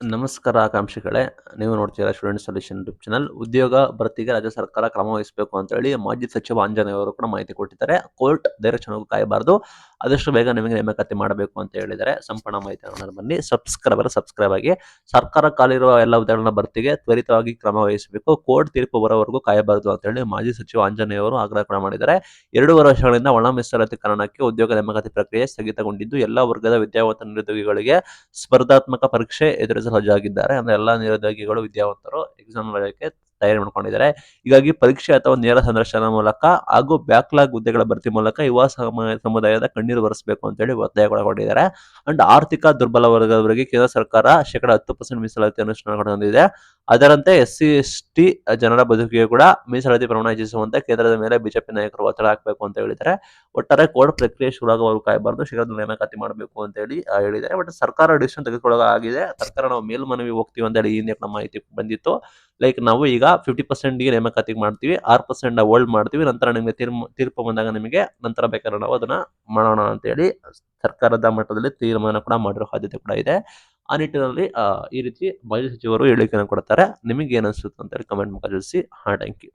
ನಮಸ್ಕಾರ ಆಕಾಂಕ್ಷಿಗಳೇ, ನೀವು ನೋಡ್ತೀರಾ ಸ್ಟೂಡೆಂಟ್ ಸೊಲ್ಯೂಷನ್ ಯೂಟ್ಯೂಬ್ ಚಾನಲ್. ಉದ್ಯೋಗ ಭರ್ತಿಗೆ ರಾಜ್ಯ ಸರ್ಕಾರ ಕ್ರಮ ವಹಿಸಬೇಕು ಅಂತ ಹೇಳಿ ಮಾಜಿ ಸಚಿವ ಆಂಜನೇಯ ಅವರು ಕೂಡ ಮಾಹಿತಿ ಕೊಟ್ಟಿದ್ದಾರೆ. ಕೋರ್ಟ್ ಡೈರೆಕ್ಷನ್‌ವರೆಗೂ ಕಾಯಬಾರದು, ಆದಷ್ಟು ಬೇಗ ನಿಮಗೆ ನೇಮಕಾತಿ ಮಾಡಬೇಕು ಅಂತ ಹೇಳಿದ್ದಾರೆ. ಸಂಪೂರ್ಣ ಮಾಹಿತಿ ನೋಡೋಣ ಬನ್ನಿ. ಸಬ್ಸ್ಕ್ರೈಬ್ ಆಗಿ. ಸರ್ಕಾರ ಖಾಲಿರುವ ಎಲ್ಲ ಹುದ್ದೆಗಳ ಭರ್ತಿಗೆ ತ್ವರಿತವಾಗಿ ಕ್ರಮ ವಹಿಸಬೇಕು, ಕೋರ್ಟ್ ತೀರ್ಪು ಬರೋವರೆಗೂ ಕಾಯಬಾರದು ಅಂತ ಹೇಳಿ ಮಾಜಿ ಸಚಿವ ಆಂಜನೇಯ ಅವರು ಆಗ್ರಹ ಕೂಡ ಮಾಡಿದ್ದಾರೆ. 2.5 ವರ್ಷಗಳಿಂದ ಒಳ ಮೀಸಲಾತಿ ಕಾರಣಕ್ಕೆ ಉದ್ಯೋಗ ನೇಮಕಾತಿ ಪ್ರಕ್ರಿಯೆ ಸ್ಥಗಿತಗೊಂಡಿದ್ದು, ಎಲ್ಲ ವರ್ಗದ ವಿದ್ಯಾವಂತ ನಿರುದ್ಯೋಗಿಗಳಿಗೆ ಸ್ಪರ್ಧಾತ್ಮಕ ಪರೀಕ್ಷೆ ಎದುರಿಸಲು ಸಜ್ಜಾಗಿದ್ದಾರೆ. ಅಂದ್ರೆ ಎಲ್ಲಾ ನಿರುದ್ಯೋಗಿಗಳು ವಿದ್ಯಾವಂತರು ಎಕ್ಸಾಮ್ ಬರೆಯೋಕೆ ತಯಾರಿ ಮಾಡ್ಕೊಂಡಿದ್ದಾರೆ. ಹೀಗಾಗಿ ಪರೀಕ್ಷೆ ಅಥವಾ ನೇರ ಸಂದರ್ಶನ ಮೂಲಕ ಹಾಗೂ ಬ್ಯಾಕ್ಲಾಗ್ ಹುದ್ದೆಗಳ ಭರ್ತಿ ಮೂಲಕ ಯುವ ಸಮುದಾಯದ ಕಣ್ಣೀರು ಒರೆಸಬೇಕು ಅಂತ ಹೇಳಿ ಒತ್ತಾಯ ಒಳಗೊಂಡಿದ್ದಾರೆ. ಅಂಡ್ ಆರ್ಥಿಕ ದುರ್ಬಲ ವರ್ಗದವರಿಗೆ ಕೇಂದ್ರ ಸರ್ಕಾರ -10% ಮೀಸಲಾತಿ ಅನುಷ್ಠಾನ ಹೊಂದಿದೆ. ಅದರಂತೆ SC ST ಜನರ ಬದುಕಿಗೆ ಕೂಡ ಮೀಸಲಾತಿ ಪ್ರಮಾಣ ಹೆಚ್ಚಿಸುವಂತೆ ಕೇಂದ್ರದ ಮೇಲೆ ಬಿಜೆಪಿ ನಾಯಕರು ಒತ್ತಡ ಹಾಕಬೇಕು ಅಂತ ಹೇಳಿದ್ದಾರೆ. ಒಟ್ಟಾರೆ ಕೋರ್ಟ್ ಪ್ರಕ್ರಿಯೆ ಶುರುವಾಗುವವರೆಗೂ ಕಾಯಬಾರದು, ಶೀಘ್ರದಲ್ಲೇ ನೇಮಕಾತಿ ಮಾಡಬೇಕು ಅಂತ ಹೇಳಿ ಹೇಳಿದ್ದಾರೆ. ಬಟ್ ಸರ್ಕಾರ ಡಿಸಿಷನ್ ತೆಗೆದುಕೊಳ್ಳಲಾಗಿದೆ. ಸರ್ಕಾರ ನಾವು ಮೇಲ್ಮನವಿ ಹೋಗ್ತೀವಿ ಅಂತ ಹೇಳಿ ಈ ಹಿಂದೆ ಮಾಹಿತಿ ಬಂದಿತ್ತು. ಲೈಕ್ ನಾವು ಈಗ 50% ನೇಮಕಾತಿ ಮಾಡ್ತೀವಿ, 6% ಹೋಲ್ಡ್ ಮಾಡ್ತೀವಿ, ನಂತರ ನಿಮಗೆ ತೀರ್ಪು ಬಂದಾಗ ನಿಮಗೆ ನಂತರ ಬೇಕಾದ್ರೆ ನಾವು ಅದನ್ನ ಮಾಡೋಣ ಅಂತ ಹೇಳಿ ಸರ್ಕಾರದ ಮಟ್ಟದಲ್ಲಿ ತೀರ್ಮಾನ ಕೂಡ ಮಾಡಿರೋ ಸಾಧ್ಯತೆ ಕೂಡ ಇದೆ. ಆ ನಿಟ್ಟಿನಲ್ಲಿ ಈ ರೀತಿ ಮಾಜಿ ಸಚಿವರು ಹೇಳಿಕೆಯನ್ನು ಕೊಡ್ತಾರೆ. ನಿಮಗೆ ಏನ್ ಅನ್ಸುತ್ತೆ ಅಂತ ಹೇಳಿ ಕಮೆಂಟ್ ಮುಖ ತಿಳಿಸಿ. Thank you.